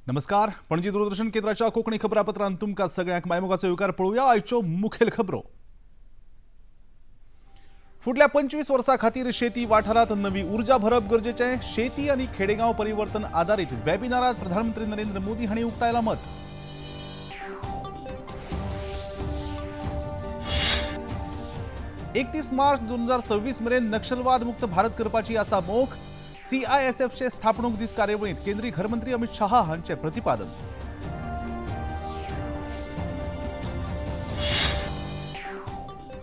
नमस्कार. पणजी दूरदर्शन केंद्राच्या कोकणी खबरापत्रांत तुमकां सगळ्यांक मायमोगाचो येवकार पळोवया. आयच्यो मुखेल खबरो. फुडल्या 25 वर्सां खातीर शेती वाठारांत नवी उर्जा भरप गरजेचें. शेती आनी खेडेगांव परिवर्तन आधारीत वेबिनारांत प्रधानमंत्री नरेंद्र मोदी हांणी उक्तायलां मत. एकतीस मार्च 2026 मेरेन नक्षलवाद मुक्त भारत करपाची आसा मोख. सीआयएसएफचे स्थापणूक दीस कार्यावळीत केंद्रीय घरमंत्री अमित शाह हांचे प्रतिपादन.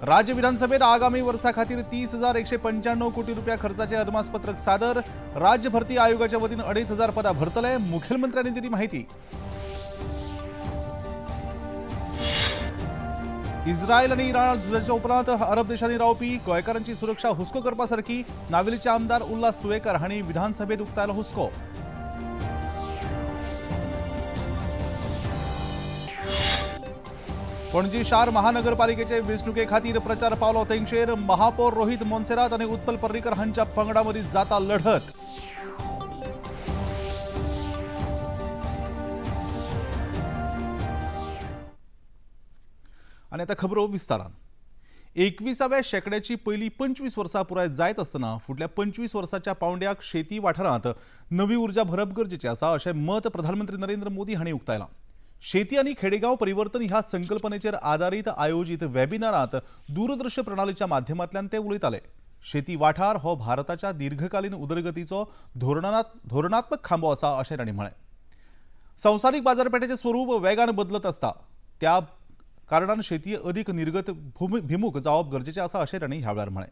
राज्य विधानसभेत आगामी वर्सा खातीर 30,195 कोटी रुपया खर्चाचे अदमासपत्रक सादर. राज्य भरती आयोगाच्या वतीन 2,500 पदां भरतले. मुखेलमंत्र्यांनी दिली माहिती. इस्रायल आणि इराण झुजाच्या उपरांत अरब देशांनी रावपी गोंयकारांची सुरक्षा हुस्को करपासारखी. नावेलीचे आमदार उल्हास तुळेकर हांणी विधानसभेत उक्तायलो हुस्को. पणजी शार महानगरपालिकेचे वेंचणुके खातीर प्रचार पावलो तेंगशेर. महापौर रोहित मोन्सेरात आणि उत्पल पर्रीकर हांच्या पंगडा मदीं जाता लढत. आणि आता खबरो विस्तारान. 21व्या शेंकड्याची पहिली 25 वर्सां पुराय जायत आसतना फुडल्या 25 वर्सांच्या पावंड्याक शेती वाठारांत नवी उर्जा भरप गरजेचें आसा अशें मत प्रधानमंत्री नरेंद्र मोदी हांणी उक्तायलां. शेती आनी खेडेगांव परिवर्तन ह्या संकल्पनेचेर आदारीत आयोजीत वेबिनारांत दूरदृश्य प्रणालीच्या माध्यमांतल्यान ते उलयताले. शेती वाठार हो भारताच्या दीर्घकालीन उदरगतीचो धोरणात्मक खांबो आसा अशें तांणी म्हळें. संवसारीक बाजारपेठेचें स्वरूप वेगान बदलत आसता. त्या कारणान शेती अधिक निर्गत भिमुख जावप गरजेचें आसा अशें तांणी ह्या वेळार म्हळें.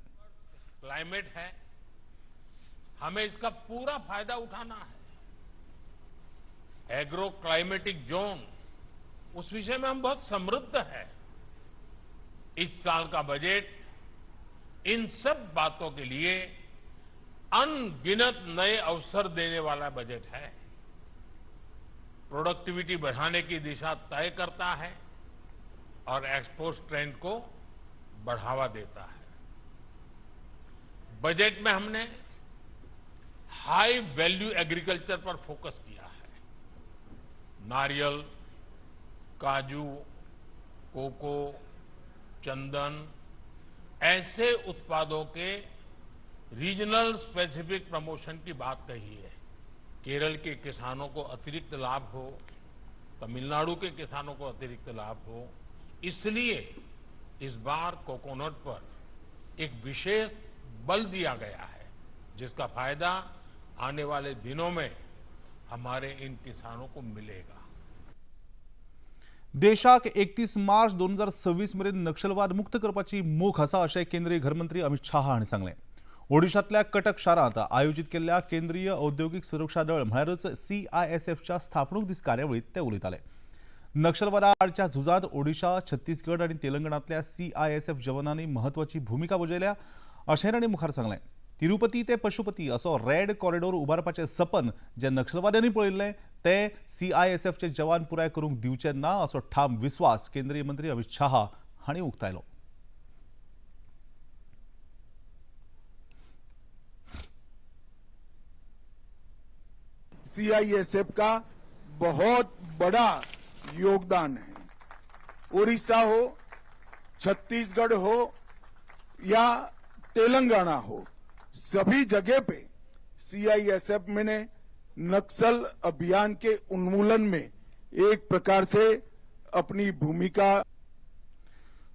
क्लाइमेट है, हमें इसका पूरा फायदा उठाना है. एग्रो क्लाइमेटिक जोन, उस विषय में हम बहुत समृद्ध है. इस साल का बजट इन सब बातों के लिए अनगिनत नए अवसर देने वाला बजट है. प्रोडक्टिविटी बढ़ाने की दिशा तय करता है और एक्सपोर्ट ट्रेंड को बढ़ावा देता है. बजट में हमने हाई वैल्यू एग्रीकल्चर पर फोकस किया है. नारियल, काजू, कोको, चंदन ऐसे उत्पादों के रीजनल स्पेसिफिक प्रमोशन की बात कही है. केरल के किसानों को अतिरिक्त लाभ हो, तमिलनाडु के किसानों को अतिरिक्त लाभ हो, इसलिए इस बार कोकोनट पर एक विशेष बल दिया गया है, जिसका फायदा आने वाले दिनों में हमारे इन किसानों को मिलेगा. देशाक 31 मार्च 2026 मेरेन नक्षलवाद मुक्त करपाची मोख आसा अशें केंद्रीय घरमंत्री अमित शाह हांणी सांगलें. ओडिशांतल्या कटक शारांत आयोजीत केल्ल्या केंद्रीय औद्योगिक सुरक्षा दळ म्हळ्यारच सीआयएसएफच्या स्थापणूक दीस कार्यावळीत ते उलयताले. नक्षलवादा आडच्या झुजांत ओडिशा, छत्तीसगड आणि तेलंगणातल्या सीआयएसएफ जवानांनी महत्वाची भूमिका बजयल्या अशें तांणी मुखार सांगलें. तिरुपती ते पशुपती असो रेड कॉरिडॉर उबारपाचें सपन जे नक्षलवाद्यांनी पळयिल्लें ते सीआयएसएफचे जवान पुराय करूंक दिवचे ना असो ठाम विस्वास केंद्रीय मंत्री अमित शाह हांणी उक्तायलो. सीआईएसएफ का बहुत बड़ा योगदान है. उड़ीसा हो, छत्तीसगढ़ हो या तेलंगाना हो, सभी जगह पे सीआईएसएफ ने नक्सल अभियान के उन्मूलन में एक प्रकार से अपनी भूमिका.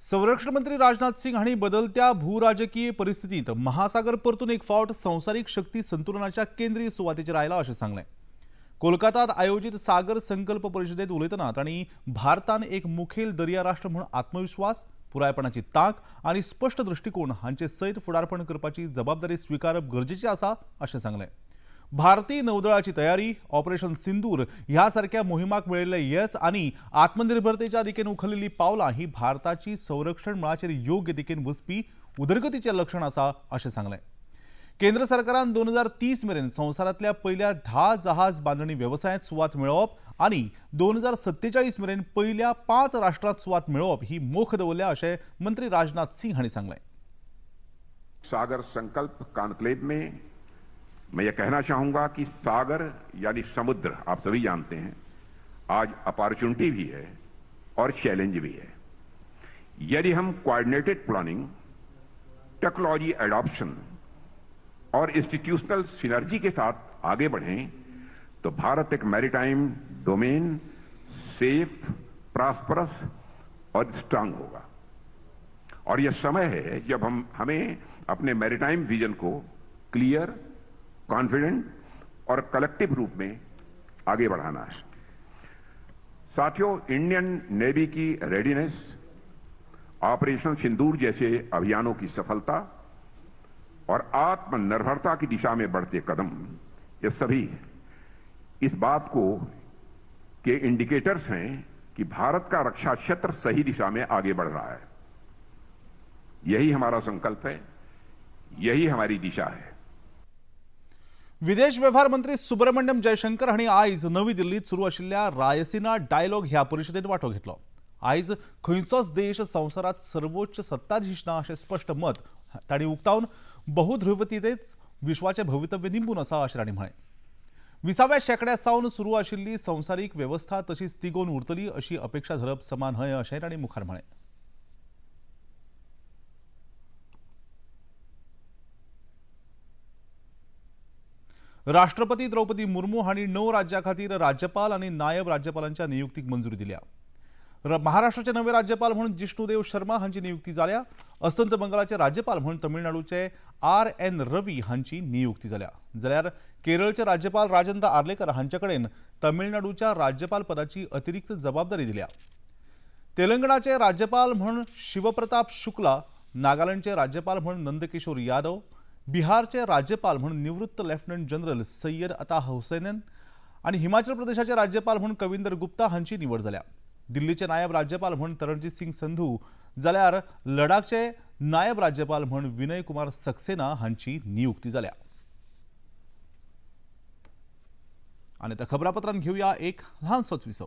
संरक्षण मंत्री राजनाथ सिंग हांणी बदलत्या भूराजकीय परिस्थितीत महासागर परतून एक फावट संवसारीक शक्ती संतुलनाच्या केंद्रीय सुवातेचेर आयला अशें सांगलें. कोलकातात आयोजित सागर संकल्प परिशदेत उलयतना तांणी भारतान एक मुखेल दर्या राष्ट्र म्हूण आत्मविश्वास, पुरायपणाची तांक आनी स्पश्ट दृश्टिकोन हांचे सयत फुडारपण करपाची जबाबदारी स्विकारप गरजेचें आसा अशें सांगलें. भारतीय नौदळाची तयारी, ऑपरेशन सिंदूर ह्या सारख्या मोहिमाक मेळिल्लें येस आनी आत्मनिर्भरतेच्या दिकेन उखलिल्लीं पावलां ही भारताची संरक्षण मळाचेर योग्य दिकेन वचपी उदरगतीचें लक्षण आसा अशें सांगलें. केंद्र सरकारान 2030 मेरेन संवसारांतल्या पहिल्या 10 जहाज बांदणी वेवसायांत सुवात मेळोवप आनी 2047 मेरेन पहिल्या 5 राष्ट्रांत सुवात मेळोवप ही मोख दवरल्या अशें मंत्री राजनाथ सिंग हांणी सांगलें. सागर संकल्प कॉन्क्लेव में मैं ये कहना चाहूंगा कि सागर यानी समुद्र आप सभी जानते हैं आज अपॉर्चुनिटी भी है और चैलेंज भी है। यदि हम कोऑर्डिनेटेड प्लानिंग, टेक्नोलॉजी एडॉप्शन और इंस्टीट्यूशनल सिनर्जी के साथ आगे बढ़ें तो भारत एक मैरीटाइम डोमेन सेफ, प्रॉस्परस और स्ट्रांग होगा। और यह समय है जब हमें अपने मैरीटाइम विजन को क्लियर, कॉन्फिडेंट और कलेक्टिव रूप में आगे बढ़ाना है। साथियों, इंडियन नेवी की रेडीनेस, ऑपरेशन सिंदूर जैसे अभियानों की सफलता और आत्मनिर्भरता की दिशा में बढ़ते कदम, ये सभी इस बात को के इंडिकेटर्स हैं कि भारत का रक्षा क्षेत्र सही दिशा में आगे बढ़ रहा है। यही हमारा संकल्प है, यही हमारी दिशा है। विदेश व्यवहार मंत्री सुब्रमण्यम जयशंकर हांणी आयज नवी दिल्लीत सुरू आशिल्ल्या रायसिना डायलॉग ह्या परिशदेत वांटो घेतलो। आयज खंयचोच देश संवसारात सर्वोच्च सत्ताधीश ना अशें स्पश्ट मत तांणी उक्तावन बहुध्रुवतेच विश्वाचें भवितव्य निंबून आसा अशें तांणी म्हळें। 20व्या शेंकड्या सावन सुरू आशिल्ली संवसारीक वेवस्था तशीच तिगोवन उरतली अशी अपेक्षा धरप समान न्हय अशेंय तांणी मुखार म्हळें। राष्ट्रपती द्रौपदी मुर्मू हांणी 9 राज्यां खातीर राज्यपाल आनी नायब राज्यपालांच्या नियुक्तीक मंजुरी दिल्या। महाराष्ट्राचे नवे राज्यपाल म्हणून जिष्णुदेव शर्मा हांची नियुक्ती जाल्या। अस्तंत बंगालाचे राज्यपाल म्हणून तमिळनाडूचे RN रवी हांची नियुक्ती जाल्या। जाल्यार केरळचे राज्यपाल राजेंद्र आर्लेकर हांचे कडेन तमिळनाडूच्या राज्यपाल पदाची अतिरिक्त जबाबदारी दिल्या। तेलंगणाचे राज्यपाल म्हणून शिवप्रताप शुक्ला, नागालँडचे राज्यपाल म्हणून नंदकिशोर यादव, बिहारचे राज्यपाल म्हणून निवृत्त लेफ्टनंट जनरल सय्यद अता हुसैन आणि हिमाचल प्रदेशाचे राज्यपाल म्हणून कविंदर गुप्ता हांची निवड जाल्या। दिल्लीचे नायब राज्यपाल म्हणून तरणजीत सिंग संधू, जाल्यार लडाखचे नायब राज्यपाल म्हणून विनय कुमार सक्सेना हांची नियुक्ती जाल्या। आणि त्या खबरापत्रांत घेऊया एक लहानसोच विसव।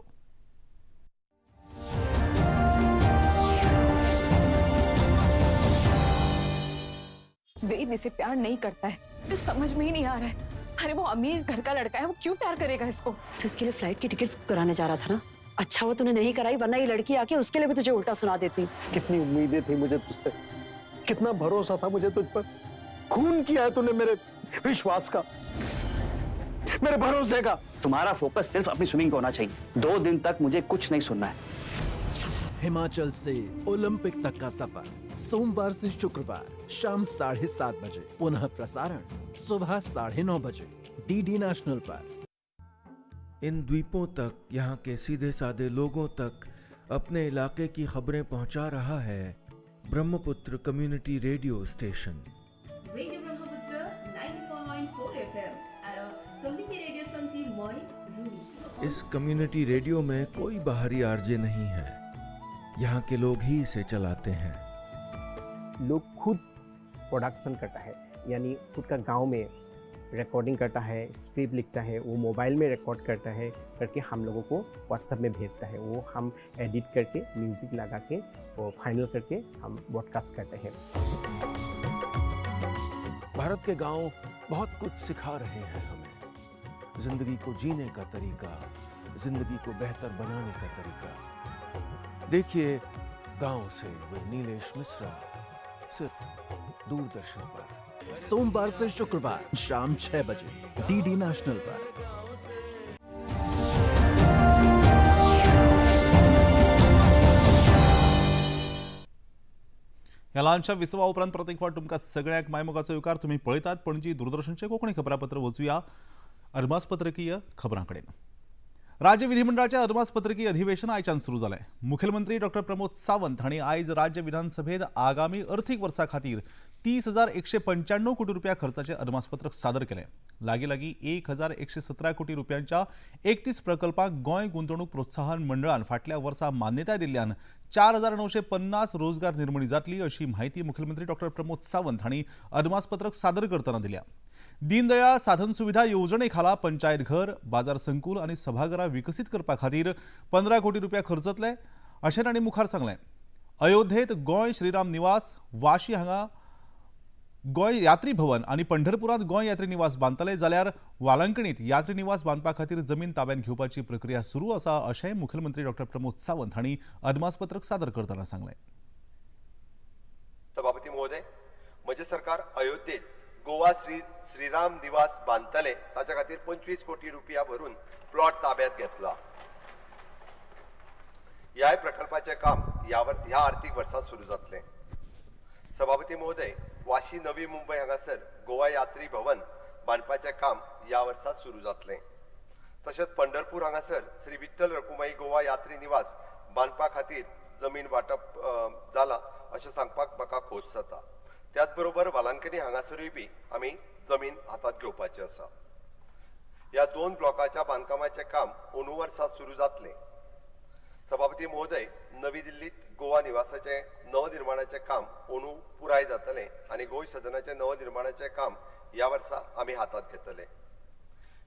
वेद इसे प्यार नहीं करता है, इसे समझ में ही नहीं आ रहा है। अरे वो अमीर घर का लड़का है, वो क्यों प्यार करेगा इसको? तो इसके लिए फ्लाइट की टिकट्स बुक कराने जा रहा था ना। अच्छा वो तूने नहीं कराई, वरना ये लड़की आके उसके लिए भी तुझे उल्टा सुना देती। कितनी उम्मीदें थी मुझे तुझसे, कितना भरोसा था मुझे तुझ पर। खून किया है तूने मेरे विश्वास का, मेरे भरोसे का। तुम्हारा फोकस सिर्फ अपनी स्विमिंग पे होना चाहिए। 2 दिन तक मुझे कुछ नहीं सुनना है। हिमाचल से ओलंपिक तक का सफर सोमवार से शुक्रवार शाम 7:30 बजे, पुनः प्रसारण सुबह 9:30 बजे DD नेशनल पर। इन द्वीपों तक, यहाँ के सीधे साधे लोगों तक अपने इलाके की खबरें पहुंचा रहा है Brahmaputra community radio station. Radio Brahmaputra 90.4 FM और community radio संति moi Rumi। इस कम्युनिटी रेडियो में कोई बाहरी आरजे नहीं है, यहाँ के लोग ही इसे चलाते हैं। लोग खुद प्रोडक्शन करता है, यानी खुद का गांव में रिकॉर्डिंग करता है, स्क्रिप्ट लिखता है, वो मोबाइल में रिकॉर्ड करता है, करके हम लोगों को व्हाट्सएप में भेजता है। वो हम एडिट करके म्यूजिक लगा के वो फाइनल करके हम ब्रॉडकास्ट करते हैं। भारत के गांव बहुत कुछ सिखा रहे हैं हमें, जिंदगी को जीने का तरीका, जिंदगी को बेहतर बनाने का तरीका। देखिए गांव से वो नीलेश मिश्रा, सिर्फ दूरदर्शन पर। सोमवार से शुक्रवार शाम 6 बजे DD नेशनल पर। ह्या ल्हानशा विसवा उपरांत परत एक फावट तुमकां सगळ्याक मायमोगाचो येवकार। तुम्ही पळयतात पणजी दूरदर्शनचे कोंकणी खबरापत्र। वचूया अदमासपत्रकीय खबरां कडेन। राज्य विधिमंडळाचे अदमासपत्रकीय अधिवेशन आयच्यान सुरू जालें। मुखेलमंत्री डॉक्टर प्रमोद सावंत हांणी आयज राज्य विधानसभेत आगामी अर्थीक वर्सा खातीर 30,195 कोटी रुपया खर्चाचें अदमासपत्रक सादर केलें। लागीं 1,117 कोटी रुपयांच्या 31 प्रकल्पांक गोंय गुंतवणूक प्रोत्साहन मंडळान फाटल्या वर्सा मान्यताय दिल्ल्यान 4,950 रोजगार निर्मणी जातली अशी माहिती मुखेलमंत्री डॉक्टर प्रमोद सावंत हांणी अदमासपत्रक सादर करतना दिल्या। दीनदयाळ साधन सुविधा येवजणे खाला पंचायत घर, बाजार संकुल आणि सभाघरां विकसीत करपा खातीर 15 कोटी रुपया खर्च जातले अशें तांणी मुखार सांगलें। अयोध्येत गोंय श्रीराम निवास, वाशी हांगा गोंय यात्री भवन आणि पंढरपुरात गोंय यात्री निवास बांदतले जाल्यार वाळंकणीत यात्री निवास बांदपा खातीर जमीन ताब्यात घेवपाची प्रक्रिया सुरू आसा अशें मुखेलमंत्री डॉ प्रमोद सावंत हांणी अदमासपत्रक सादर करतना सांगलें. सभापती महोदय, म्हजे सरकार अयोध्येत गोवा श्रीराम निवास बांदतले ताच्या खातीर 25 कोटी रुपया भरून प्लॉट ताब्यात घेतला. ह्या प्रकल्पाचे काम ह्या आर्थीक वर्सात सुरू जातले. सभापती महोदय, वाशी नवी मुंबय हांगासर गोवा यात्री भवन बांदपाचें काम ह्या वर्सात सुरू जातले. तशेंच पंढरपूर हांगासर श्री विठ्ठल रखुमाई गोवा यात्री निवास बांदपा खातीर जमीन वांटप जाला अशें सांगपाक म्हाका खोस जाता. त्याच बरोबर वाळंकणी हांगासरूय बी आमी जमीन हातात घेवपाची आसा. ह्या 2 ब्लॉकाच्या बांदकामाचें काम अंदू वर्सात सुरू जातलें. सभापती महोदय, नवी दिल्लीत गोवा निवासाचे नवनिर्माणाचे काम अंदू पुराय जातले आनी गोंय सदनाचे नवनिर्माणाचे काम ह्या वर्सा आमी हातात घेतले.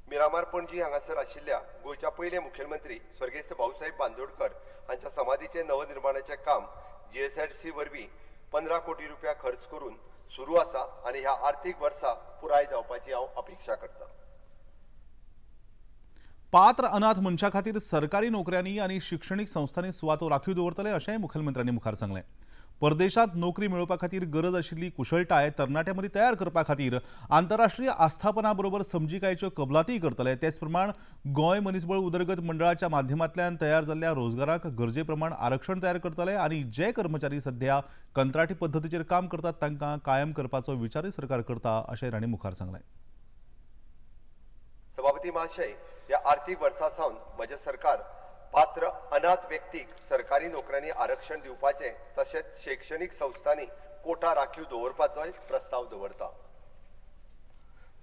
मिरामार पणजी हांगासर आशिल्ल्या गोंयच्या पयले मुखेलमंत्री स्वर्गेस्त भाऊसाहेब बांदोडकर हांच्या समाधीचे नवनिर्माणाचे काम GSIDC वरवीं 15 कोटी रुपया खर्च करून सुरू आसा आनी ह्या आर्थीक वर्सा पुराय जावपाची हांव अपेक्षा करतां. पात्र अनाथ मनशा खातीर सरकारी नोकऱ्यांनी आणि शैक्षणिक संस्थांनी सुवातो राखीव दवरतले अशेंय मुखेलमंत्र्यांनी मुखार सांगलें. परदेशांत नोकरी मेळोवपा खातीर गरज आशिल्ली कुशळटाय तरणाट्यां मदीं तयार करपा खातीर आंतरराष्ट्रीय आस्थापनां बरोबर समजिकायेच्यो कबलातीय करतले. तेच प्रमाण गोंय मनीसबळ उदरगत मंडळाच्या माध्यमांतल्यान तयार जाल्ल्या रोजगाराक गरजे प्रमाण आरक्षण तयार करतले आनी जे कर्मचारी सध्या कंत्राटी पद्दतीचेर काम करतात तांकां कायम करपाचो विचारय सरकार करता अशेंय तांणी मुखार सांगलें. सभापती महाशय, ह्या आर्थीक वर्सा सावन म्हजे सरकार पात्र अनाथ व्यक्तीक सरकारी नोकऱ्यांनी आरक्षण दिवपाचे तशेंच शैक्षणिक संस्थांनी कोटा राखीव दवरपाचोय प्रस्ताव दवरता.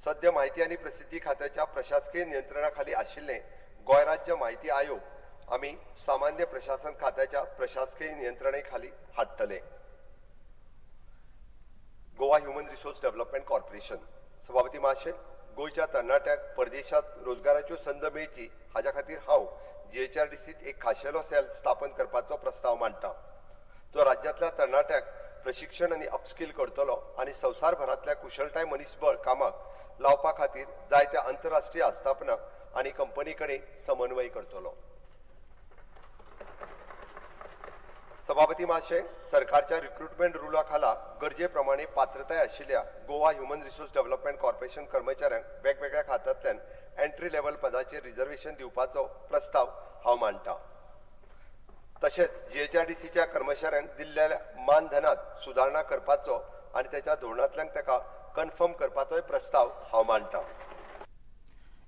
सध्या माहिती आनी प्रसिद्धी खात्याच्या प्रशासकीय नियंत्रणा खाली आशिल्ले गोंय राज्य माहिती आयोग आमी सामान्य प्रशासन खात्याच्या प्रशासकीय नियंत्रणे खाली हाडटले. Goa human resource development corporation. सभापती महाशय, गोंयच्या तरणाट्यांक परदेशांत रोजगाराच्यो संद मेळची हाच्या खातीर हांव GHRDCत एक खाशेलो सेल स्थापन करपाचो प्रस्ताव मांडटा. तो राज्यांतल्या तरणाट्यांक प्रशिक्षण आनी अपस्किल करतलो आनी संवसारभरांतल्या कुशळटाय मनीसबळ कामाक लावपा खातीर जायत्या आंतरराष्ट्रीय आस्थापना आनी कंपनी कडेन समन्वय करतलो. सभापती महाशय, सरकारच्या रिक्रुटमेंट रुला खाला गरजे प्रमाणे पात्रताय आशिल्ल्या Goa human resource development corporation कर्मचाऱ्यांक वेगवेगळ्या खात्यांतल्यान एंट्री लेव्हल पदाचेर रिझर्वेशन दिवपाचो प्रस्ताव हांव मांडटा. तशेंच GHRDCच्या कर्मचाऱ्यांक दिल्ल्या मानधनात सुदारणा करपाचो आनी त्याच्या धोरणांतल्यान ताका कन्फर्म करपाचोय प्रस्ताव हांव मांडटा.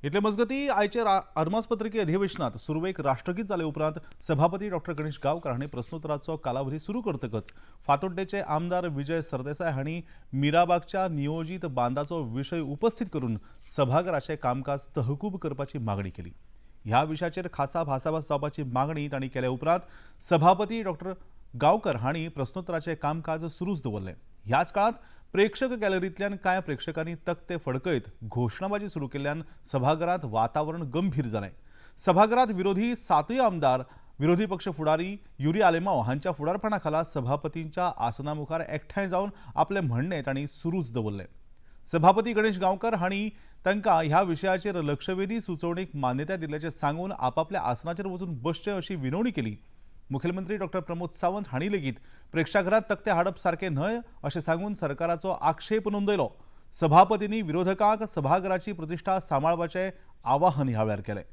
इतले मजगती आयचे अदमासपत्रकी अधिवेशनात सुरवेक राष्ट्रगीत जाले उपरांत सभापती डॉ गणेश गांवकार हांणी प्रस्नोत्तराचो कालावधी सुरू करतकच फातोड्डेचे आमदार विजय सरदेसाय हांणी मिराबागच्या नियोजीत बांदाचो विशय उपस्थित करून सभाघराचें कामकाज तहकूब करपाची मागणी केली. ह्या विशयाचेर खासा भासाभास जावपाची मागणी तांणी केल्या उपरांत सभापती डॉ गांवकार हांणी प्रस्नोत्तराचें कामकाज सुरूच दवरलें. ह्याच काळात प्रेक्षक गॅलरींतल्यान कांय प्रेक्षकांनी तख्ते फडकयत घोशणाबाजी सुरू केल्ल्यान सभाघरांत वातावरण गंभीर जालें. सभाघरांत विरोधी 7 आमदार विरोधी पक्ष फुडारी युरी आलेमांव हांच्या फुडारपणा खाला सभापतींच्या आसना मुखार एकठांय जावन आपलें म्हणणें तांणी सुरूच दवरलें. सभापती गणेश गांवकार हांणी तांकां ह्या विशयाचेर लक्षवेधी सुचोवणेक मान्यताय दिल्ल्याचें सांगून आपापल्या आसनाचेर वचून बसचें अशी विनवणी केली. मुखेलमंत्री डॉ प्रमोद सावंत हांणी लेगीत प्रेक्षाघरांत तख्ते हाडप सारकें न्हय अशें सांगून सरकाराचो आक्षेप नोंदयलो. सभापतींनी विरोधकांक सभाघराची प्रतिश्ठा सांबाळपाचें आवाहन ह्या वेळार केलें.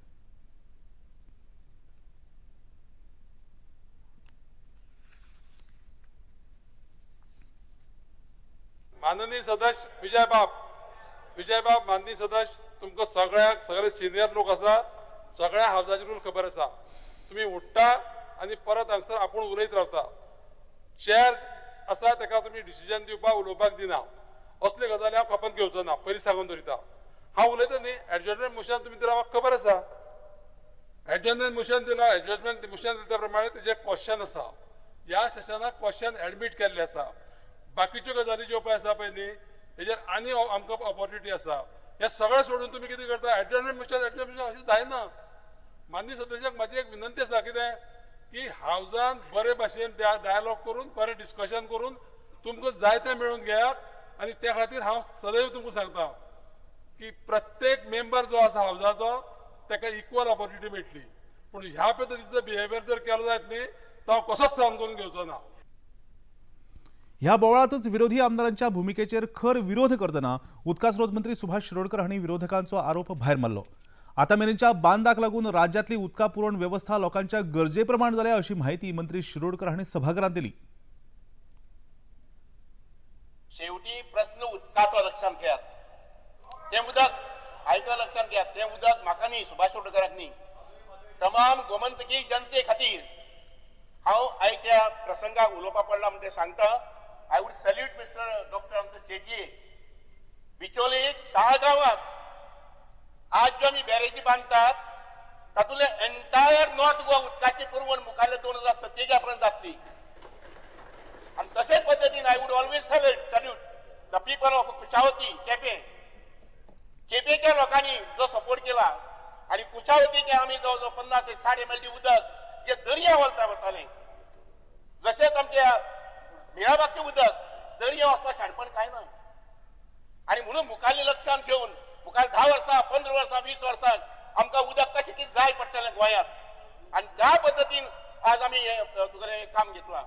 माननीय सदस्य विजय बाब माननीय सदस्य, तुमकां सगळे सिनियर लोक आसा, सगळ्या हावजाची रूल खबर आसा. तुम्ही उठता आनी परत हांगसर आपूण उलयत रावता. चेअर आसा ताका तुम्ही डिसिजन दिवपाक उलोवपाक दिना. असले गजाली हांव खपत घेवचो ना, पयलीं सांगून दवरिता. हांव उलयता न्ही, एडजस्टमेंट मोशन तुमी दिला म्हाका खबर आसा. एडजस्टमेंट मोशन दिला, एडजस्टमेंट मोशन दिल्या प्रमाणे तेजे क्वेश्चन आसा. ह्या सेशनाक क्वेश्चन एडमीट केल्ले आसा. बाकीच्यो गजाली ज्यो पळय आसा पळय न्ही, तेजेर आनी आमकां ऑपॉर्च्युनिटी आसा. हे सगळें सोडून तुम्ही कितें करता, एडजस्टमेंट मोशन अशें जायना. माननीय सदस्याक म्हाजी एक विनंती आसा कितें की हावजान बरे भाशेन डायलॉग करून बरें डिस्कशन करून तुमकां जाय तें मेळून घेयात आणि त्या खातीर हांव सदैव तुमकां सांगता की प्रत्येक मेंबर जो आसा हावजाचो ताका इक्वल ऑपॉर्च्युनिटी मेळटली, पूण ह्या पद्दतीचो बिहेवियर जर केलो जायत न्ही तो हांव कसोच सहन करून घेवचो ना. ह्या बोवाळातच विरोधी आमदारांच्या भूमिकेचेर खर विरोध करतना उदका स्रोत मंत्री सुभाष शिरोडकर हांणी विरोधकांचो आरोप भायर मारलो. आता मेरेनच्या बांदाक लागून राज्यातली उदका पुरवण व्यवस्था लोकांच्या गरजेप्रमाण जाल्या अशी माहिती मंत्री शिरोडकर हांणी सभागृहात दिली. शेवटी प्रश्न उदकाचो लक्षात घेयात. तें उदक आयचं लक्षात घेयात. तें उदक म्हाका न्ही, सुभाष शिरोडकराक न्ही, तमाम गोमंतकी जनते खातीर हांव आयच्या प्रसंगाक उलोवपाक पडला म्हणटा सांगता. I would salute mister doctor Amrut Shetye. बिचोले 6 गांवांत आज जो आमी बॅरेजी बांदतात तातूंतले एंटायर नॉर्थ गोवा उदकाची पुरवण मुखारल्या 2027 पर्यंत जातली. आणि तशेच पद्दतीन I would always salute the people of Kushavati केपेच्या लोकांनी जो सपोर्ट केला आणि कुशावतीचे आम्ही जवळजवळ 50 ते 60 MLD उदक जे दर्या वताले, जशेंच आमच्या मिराबागचे उदक दर्या वचपाक शाणपण काय ना. आणि म्हणून मुखारले लक्षात घेऊन मुखार 10 वर्सां 15 वर्सां 20 वर्सांक आमकां उदक कशें कितें जाय पडटलें गोंयांत, आणि त्या पद्दतीन आज आमी तुगेलें काम घेतलां.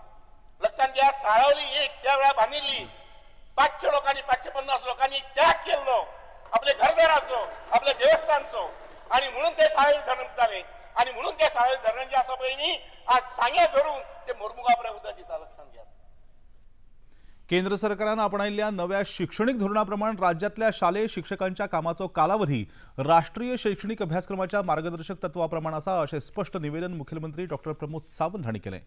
लक्षात घ्या, साळावली एक त्या वेळा बांदिल्ली 500 लोकांनी 550 लोकांनी त्याग केल्लो आपल्या घरदाराचो, आपल्या देवस्थानचो, आणि म्हणून ते साळावली धरण जाले. आणि म्हणून ते साळावली धरण जे आसा पळय न्ही आज सांग्या धरून ते मोरमुगा पर्यंत उदक दिता. लक्षात घ्या. केंद्र सरकारान आपणायल्ल्या नव्या शिक्षणीक धोरणाप्रमाण राज्यातल्या शालेय शिक्षकांच्या कामाचो कालावधी राष्ट्रीय शैक्षणिक अभ्यासक्रमाच्या मार्गदर्शक तत्वाप्रमाण आसा अशें स्पष्ट निवेदन मुखेलमंत्री डॉ. प्रमोद सावंत हांणी केलें.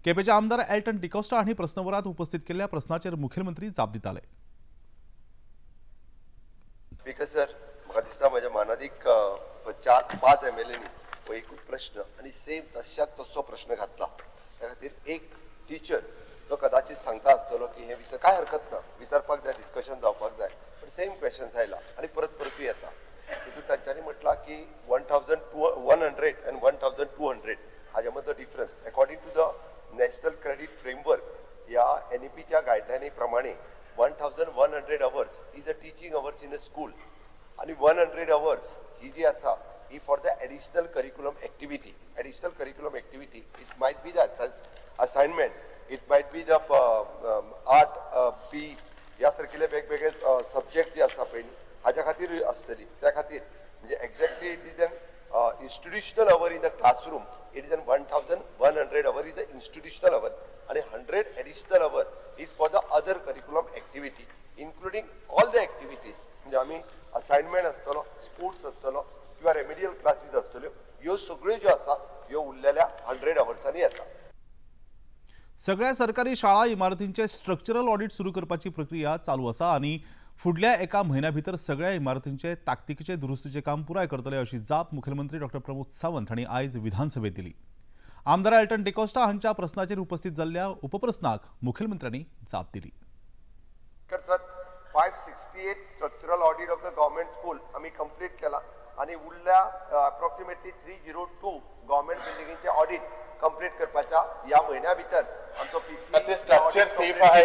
केपेचे आमदार एल्टन डिकोस्टा हांणी प्रस्नवरात उपस्थित केल्ल्या प्रस्नाचेर मुखेलमंत्री जाप दिताले. स्पीकर सर, म्हाका दिसता म्हज्या मानादीक 4-5 MLAंनी एकूच प्रश्न आणि सेम तशाक तसो प्रश्न घातला. त्या खातीर एक टीचर तो कदाचित सांगता आसतलो की हे विचार काय हरकत ना, विचारपाक जाय, डिस्कशन जावपाक जाय, पण सेम क्वेश्चन्स आयला आणि परतूय येता. तितून तांच्यांनी म्हटला की 1100 and 1200 हाच्या मदलो difference according to the national credit framework या NEPच्या गायडलायनी प्रमाणे 1100 hours is a teaching hours in a school, आणि 100 hours ही जी आसा ही for the additional curriculum activity. Additional curriculum activity it might be the assignment, it might be the art, PE ह्या सारकिले वेगवेगळे सब्जेक्ट जे आसा पळय हाच्या खातीर आसतली. त्या खातीर म्हणजे exactly it is an institutional our in the classroom. It is an 1100 hour is the institutional our, आणि 100 additional hour is for the other curriculum activity including all the activities. म्हणजे आम्ही असाइनमेंट आसतलो, स्पोर्ट्स आसतलो किंवा remedial classes आसतल्यो, ह्यो सगळ्यो ज्यो आसा ह्यो उरलेल्या 100 hours येता. सगळ्या सरकारी शाळा इमारतींचे स्ट्रक्चरल ऑडिट सुरू करपाची प्रक्रिया चालू आसा आणि फुडल्या एका म्हयन्या भितर सगळ्या इमारतींचे ताकतिकेचे दुरुस्तीचे काम पुराय करतले अशी जाप मुखेलमंत्री डॉ. प्रमोद सावंत हांणी आयज विधानसभेत दिली. आमदार एल्टन डिकोस्टा हांच्या प्रस्नाचेर उपस्थित जाल्ल्या उपप्रस्नाक मुखेलमंत्र्यांनी जाप दिली. Sir, 568 structural audit of the government school आम्ही कंप्लीट केला आणि उरल्या अप्रॉक्सिमेटली 302 गव्हर्नमेंट बिल्डिंगचे ऑडिट कंप्लीट करपाच्या या महिन्या भितर आमचो पीसी स्ट्रक्चर सेफ आहे.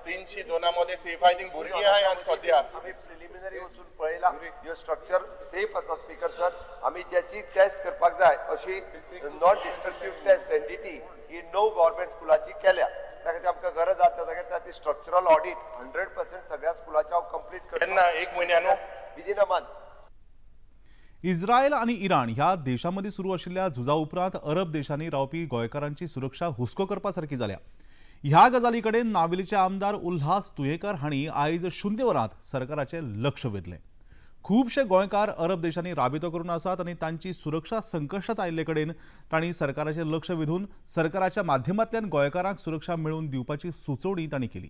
302 मध्ये सेफ आय थिंक भुरगीं आहे आणि सध्या आम्ही प्रिलिमिनरी वचून पळयला ह्यो स्ट्रक्चर सेफ आसा. स्पीकर सर, आम्ही ज्याची टेस्ट करपाक जाय अशी नॉन डिस्ट्रक्टिव्ह टेस्ट एनडीटी ही 9 गव्हर्नमेंट स्कुलाची केल्या. त्या खातीर आमकां गरज आसा त्या ती स्ट्रक्चरल ऑडिट 100% सगळ्या स्कुलाच्या कंप्लीट करता. 1 म्हयन्यानो विदिन अ मंथ. इस्रायल आणि इराण ह्या देशांमध्ये सुरू असलेल्या झुजा उपरांत अरब देशांनी रावपी गोंयकारांची सुरक्षा हुस्को करपासारखी जाल्या. ह्या गजाली कडेन नावेलीचे आमदार उल्हास तुयेकर हांणी आयज 0 वरांत सरकाराचे लक्ष वेधलें. खूबशे गोंयकार अरब देशांनी राबितो करून आसात आणि तांची सुरक्षा संकश्टात आयिल्ले कडेन तांणी सरकाराचे लक्ष वेधून सरकाराच्या माध्यमांतल्यान गोंयकारांक सुरक्षा मेळवून दिवपाची सुचोवणी तांणी केली.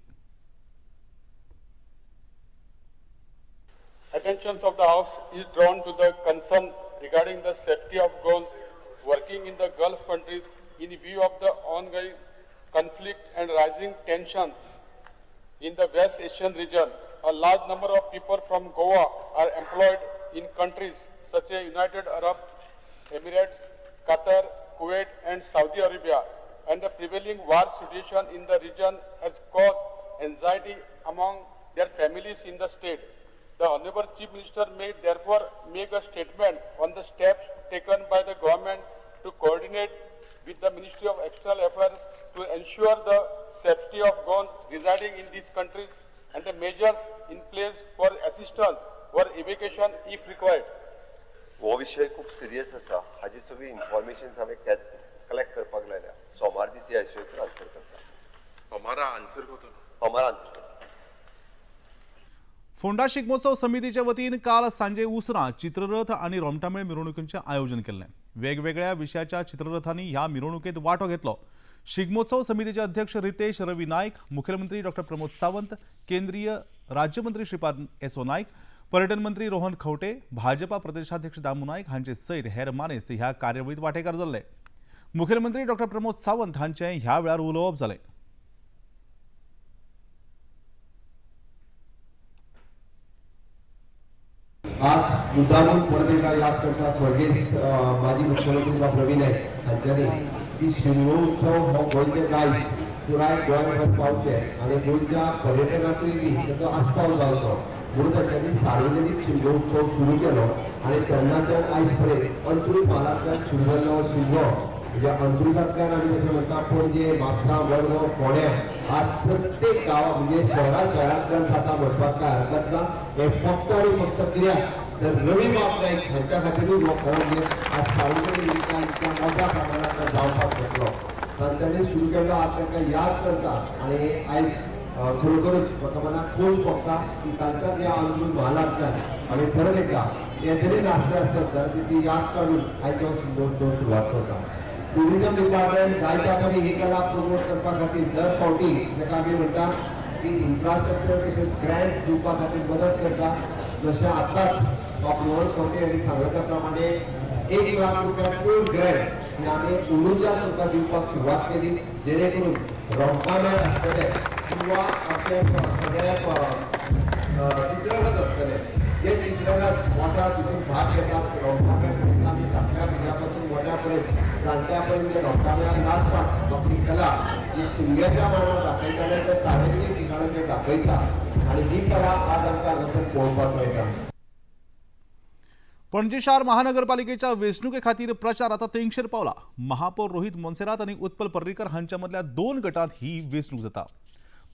Attention of the House is drawn to the concern regarding the safety of girls working in the Gulf countries in view of the ongoing conflict and rising tension in the West Asian region. A large number of people from Goa are employed in countries such as United Arab Emirates, Qatar, Kuwait and Saudi Arabia, and the prevailing war situation in the region has caused anxiety among their families in the state. The Honorable Chief Minister may therefore make a statement on the steps taken by the government to coordinate with the Ministry of External Affairs to ensure the safety of Gonds residing in these countries and the measures in place for assistance or evacuation if required. हो विषय खूप serious आसा. हाजी सगळी information हांवें collect करपाक लायल्या. सोमार दीस ह्या इश्यूचेर आन्सर करता. हमारा आंसर होतो. हमारा आन्सर करता. फोंडा शिगमोत्सव समितीच्या वतीन काल सांजे उसरां चित्ररथ आणि रोमटामेळ मिरवणुकींचे आयोजन केल्लें. वेगवेगळ्या विशयाच्या चित्ररथांनी ह्या मिरवणुकेत वांटो घेतलो. शिगमोत्सव समितीचे अध्यक्ष रितेश रवी नायक, मुखेलमंत्री डॉ प्रमोद सावंत, केंद्रीय राज्यमंत्री श्रीपाद येसो नायक, पर्यटन मंत्री रोहन खंवटे, भाजपा प्रदेशाध्यक्ष दामू नायक हांचे सयत हेर मानेस्त ह्या कार्यावळीत वांटेकार जाल्ले. मुखेलमंत्री डॉ प्रमोद सावंत हांचे ह्या वेळार उलोवप जालें. आज मुद्दामून परत एकदा याद करता स्वर्गीय माजी मुख्यमंत्री डॉ रवी नायक हांच्यांनी की शिगमो उत्सव हो गोंयचे दायज पुराय गोंयभर पावचे आनी गोंयच्या पर्यटनातूय बी ताचो आस्पाव जावचो म्हणून तांच्यांनी सार्वजनीक शिगमो उत्सव सुरू केलो आनी तेन्नाच्यान आयज पर्यंत अंत्रूज म्हालांतल्यान सुरू जाल्लो शिगमो म्हणजे अंत्रुजांतल्यान आमी जशें म्हणटा पणजे म्हापसा मडगांव फोंड्या आज प्रत्येक गांवां म्हणजे शहरांतल्यान जाता म्हणपाक काय हरकत ना. हे फक्त आनी फक्त कित्याक तर रवी बाब नायक हांच्या खातीरूच हो खरो म्हणजे आज सार्वजनीक रित्या इतक्या मोठ्या प्रमाणांत जावपाक शकलो. तांच्यांनी सुरू केल्लो आज तांकां याद करता आनी आयज खरोखरच म्हाका मनाक खोस भोगता की तांच्या ह्या अंत्रूज म्हालांतल्यान आमी परत एकदा हे जरी नासलें आसत जाल्यार ती याद काडून आयज हो शिगमोत्सव सुरवात करता. टुरिजम डिपार्टमेंट जायत्या परी ही कला प्रमोट करपा खातीर दर फावटी जाका आमी म्हणटा की इन्फ्रास्ट्रक्चर तशेंच ग्रँट्स दिवपा खातीर मदत करता. जशें आतांच रोहन खंवटे हांणी सांगल्या प्रमाणे 1 लाख रुपया फूल ग्रँट ही आमी उलूच्यान तुमकां दिवपाक सुरवात केली जेणे करून रोमटामेळ आसतले किंवा आपले सगळे चित्ररथ आसतले जे चित्ररथ मोठ्या तितून भाग घेतात रोमटामेळ आमी धाकट्या भुरग्यां पासून मोठ्या पर्यंत जाणट्या पर्यंत जे रोमटामेळान नाचतात आपली कला जी शिमग्याच्या मनात दाखयताले ते सार्वजनीक ठिकाणाचेर दाखयता आनी ही कला आज आमकां हांगासर पळोवपाक मेळटा. पणजी शार महानगरपालिकेच्या वेंचणुके खातीर प्रचार आता तेंगशेर पावला. महापौर रोहित मोन्सेरात आणि उत्पल पर्रीकर हांच्या मदल्या 2 गटांत ही वेंचणूक जाता.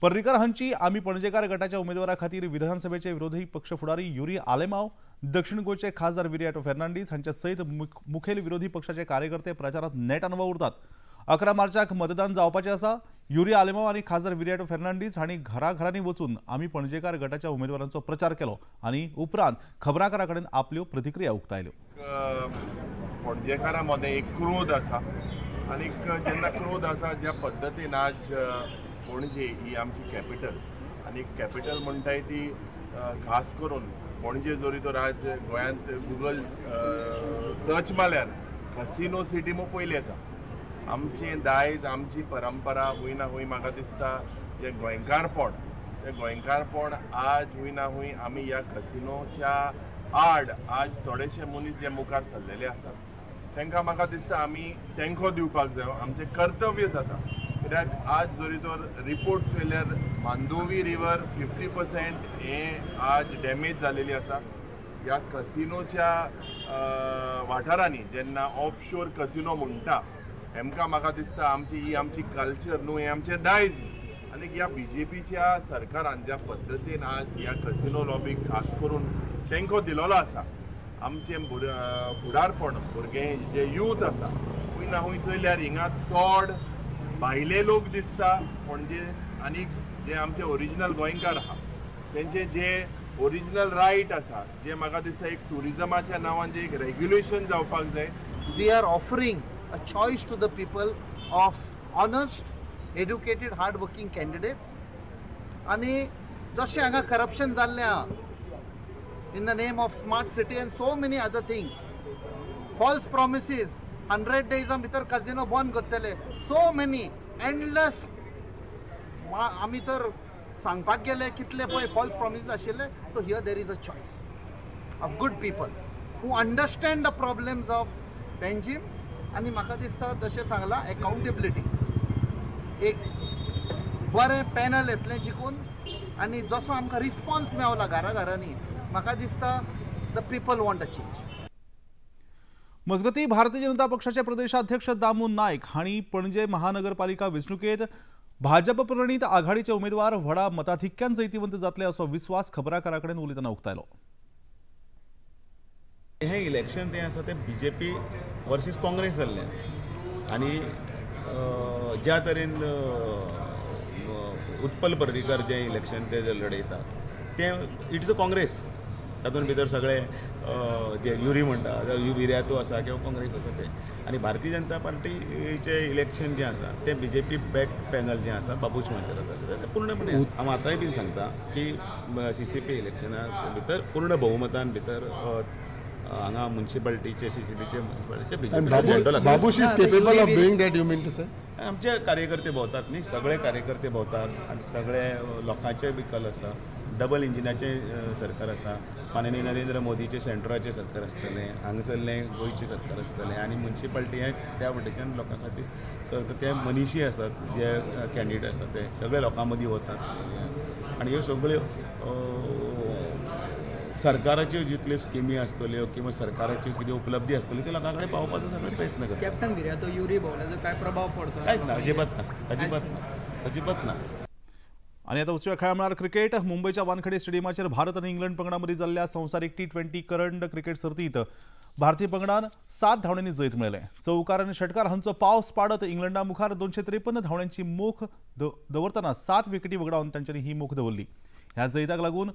पर्रीकर हांची आमी पणजेकार गटाच्या उमेदवारा खातीर विधानसभेचे विरोधी पक्ष फुडारी युरी आलेमाव, दक्षिण गोंयचे खासदार विरियाटो फेर्नांडीस हांच्या सयत मुखेल विरोधी पक्षाचे कार्यकर्ते प्रचारात नेटान वावुरतात. 11 मार्चाक मतदान जावपाचें आसा. युरी आलेमाव आनी खासदार विरियाटो फेर्नांडीस हांणी घराघरांनी वचून आमी पणजेकार गटाच्या उमेदवारांचो प्रचार केलो आनी उपरांत खबराकारां कडेन आपल्यो प्रतिक्रिया उक्तायल्यो. पणजेकारां मदें एक क्रोध आसा आनी जेन्ना क्रोध आसा ज्या पद्दतीन आज पणजे ही आमची कॅपिटल आनी कॅपिटल म्हणटाय ती खास करून पणजे जोरी तर आज गोंयांत गुगल सर्च मारल्यार कसिनो सिटी मो पयली येता. आमचें दायज आमची परंपरा हूंय ना हूंय म्हाका दिसता जें गोंयकारपण तें गोंयकारपण आज हूंय ना हूंय आमी ह्या कसिनोच्या आड आज थोडेशे मनीस जे मुखार सरलेले आसात तांकां म्हाका दिसता आमी तेंको दिवपाक जाय. आमचें कर्तव्य जाता कित्याक आज जरी तर रिपोर्ट चयल्यार मांदोवी रिवर 50% हें आज डॅमेज जालेली आसा. ह्या कसिनोच्या वाठारांनी जेन्ना ऑफ शोर कसिनो म्हणटा हेमकां म्हाका दिसता ही आमची कल्चर न्हू हें आमचें दायज आनी ह्या बीजेपीच्या सरकारान ज्या पद्दतीन आज ह्या कसिनो लॉबीक खास करून तेंको दिलोलो आसा आमचें फुडारपण भुरगे जे यूथ आसा हूंय ना हूंय चयल्यार हिंगा चड भायले लोक दिसता पणजे आनी जे आमचे ओरिजिनल गोंयकार आहा तेंचे जे ओरिजिनल रायट आसा जे म्हाका दिसता एक टुरिजमाच्या नांवान जे एक रेग्युलेशन जावपाक जाय. We are offering a choice to the people of honest, educated, hard working candidates. आणि जशें हांगा करप्शन जाल्लें आहा in the name of smart city and so many other things, false promises, 100 days भितर कजिनो बंद करतले, so many endless आमी तर सांगपाक गेले कितले पळय फॉल्स प्रॉमिसीस आशिल्ले. So here there is a choice of good people who understand the problems of Panjim आनी म्हाका दिसता जशें सांगलां अकाउंटेबिलिटी एक बरें पॅनल येतलें जिखून आनी जसो आमकां रिस्पॉन्स मेवला घराघरांनी म्हाका दिसता the people want a change. मजगती भारतीय जनता पक्षाचे प्रदेशाध्यक्ष दामू नायक हांणी पणजे महानगरपालिका वेंचणुकेत भाजप प्रणीत आघाडीचे उमेदवार व्हडा मताधिक्यान जैतिवंत जातले असो विस्वास खबराकारांकडेन उलयतना उक्तायलो. हे इलेक्शन ते आसा ते बीजेपी वर्सीस काँग्रेस जाल्लें आनी ज्या तरेन उत्पल पर्रीकर जे इलेक्शन ते लडयता ते इट्स अ काँग्रेस. तातूंत भितर सगळे जे युरी म्हणटा विर्यातो आसा किंवा काँग्रेस आसा ते आनी भारतीय जनता पार्टीचे इलेक्शन जें आसा ते बीजेपी बॅक पॅनल जें आसा बाबूश मंचरात आसा ते पूर्णपणे हांव आतांय बीन सांगता की CCP इलेक्शना भितर पूर्ण भोवमतान भितर हांगा म्युनिसिपालिटीचे CCPचे म्युनिसिपालिटीचे Babush is capable of doing that, you mean to say? आमचे कार्यकर्ते भोंवतात न्ही, सगळे कार्यकर्ते भोंवतात आनी सगळे लोकांचे बी कल आसा. डबल इंजिनाचे सरकार आसा. माननीय नरेंद्र मोदीचे सेंटराचे सरकार आसतलें, हांगसरलें गोंयचें सरकार आसतलें आनी म्युनिसिपालिटी हे त्या वटेच्यान लोकां खातीर करता. ते मनीशी आसात जे कॅन्डिडेट आसात ते सगळे लोकां मदीं वतात आनी ह्यो सगळ्यो सरकाराच्यो जितल्यो स्किमी आसतल्यो किंवा सरकाराच्यो कितें उपलब्धी आसतल्यो त्यो लोकां कडेन पावोवपाचो सगळे प्रयत्न करतात. कॅप्टन विर्यातो युरी भोंवल्याचो काय प्रभाव पडचो? कांयच ना, अजिबात ना. आणि आता उजव्या खेळामळार क्रिकेट. मुंबईच्या वानखेडे स्टेडियमाचेर भारत आणि इंग्लंड पंगडामदी जाल्ल्या संवसारीक T20 करंड क्रिकेट सर्तीत भारतीय पंगडान 7 धांवड्यांनी जैत मेळयलें. चौकार आनी षटकार हांचो पावस पाडत इंग्लंडा मुखार 253 धांवड्यांची मोख दवरतना 7 विकेटी वगडावन तांच्यांनी ही मोख दवरली. ह्या जैताक लागून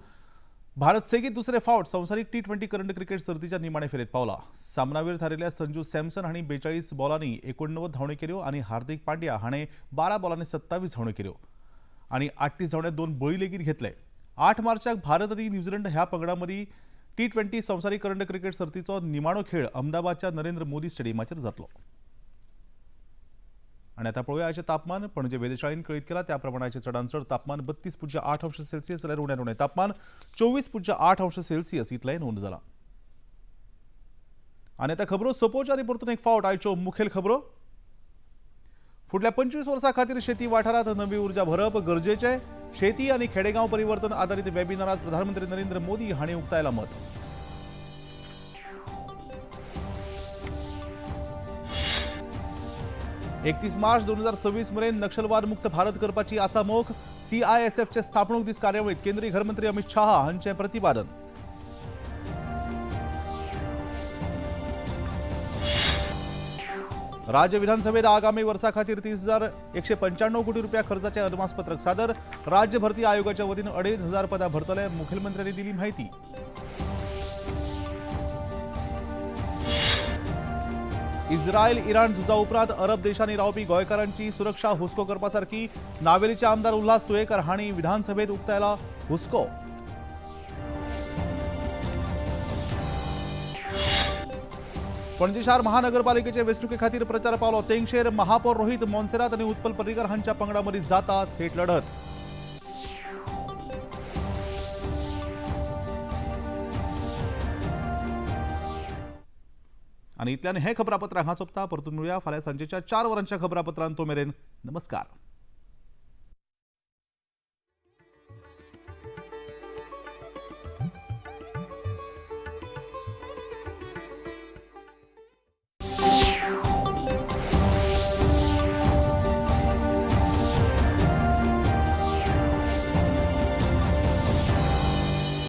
भारत सेगीत दुसरे फावट संवसारीक T20 करंड क्रिकेट सर्तीच्या निमाणे फेरयेत पावला. सामनावीर थारिल्ल्या संजू सॅमसन हांणी 42 बॉलांनी 89 धांवड्यो केल्यो आनी हार्दिक पांड्या हाणें 12 बॉलांनी 27 धांवड्यो केल्यो आनी 38 धांवड्यात 2 बळी लेगीत घेतले. 8 मार्चाक भारत आनी न्यूझीलंड ह्या पंगडामदी T20 संवसारीक करंड क्रिकेट सर्तीचो निमाणो खेळ अहमदाबादच्या नरेंद्र मोदी स्टेडियमाचेर जातलो. आणि आता पळोवया आयचे तापमान. पणजे वेधशाळेन कळीत केला त्या प्रमाणाचे चडांत चड तापमान 32.8 अंश सेल्सियस जाल्यार उण्यात उणें तापमान 24.8 अंश सेल्सियस इतलें नोंद जाला. आनी आतां खबरो सोंपोवच्यो आनी परतून एक फावट आयच्यो मुखेल खबरो. फुडल्या 25 वर्सां खातीर शेती वाठारांत नवी उर्जा भरप गरजेचें. शेती आनी खेडेगांव परिवर्तन आधारीत वेबिनारांत प्रधानमंत्री नरेंद्र मोदी हांणी उक्तायलां मत. एकतीस मार्च 2026 मेरेन नक्षलवाद मुक्त भारत करपाची आसा मोख. CISFचे स्थापणूक दीस कार्यावळीत केंद्रीय गृहमंत्री अमित शाह हांचें प्रतिपादन. राज्य विधानसभेत आगामी वर्सा खातीर 30,195 कोटी रुपया खर्चाचे अदमासपत्रक सादर. राज्य भरती आयोगाच्या वतीन 2,500 पदां भरतले. मुखेलमंत्र्यांनी दिली माहिती. इस्रायल इराण झुजा उपरांत अरब देशांनी रावपी गोंयकारांची सुरक्षा हुस्को करपासारखी. नावेलीचे आमदार उल्हास तुयेकर हांणी विधानसभेत उक्तायला हुस्को. पणजी शार महानगरपालिकेचे वेंचणुके खातीर प्रचार पावलो तेंगशेर. महापौर रोहित मोन्सेरात आनी उत्पल पर्रीकर हांच्या पंगडा मदीं जाता थेट लढत. आनी इतल्यान हें खबरापत्र हांगा सोंपता. परतून मेळुया फाल्यां सांजेच्या 4 वरांच्या खबरापत्रांत. तो मेरेन नमस्कार.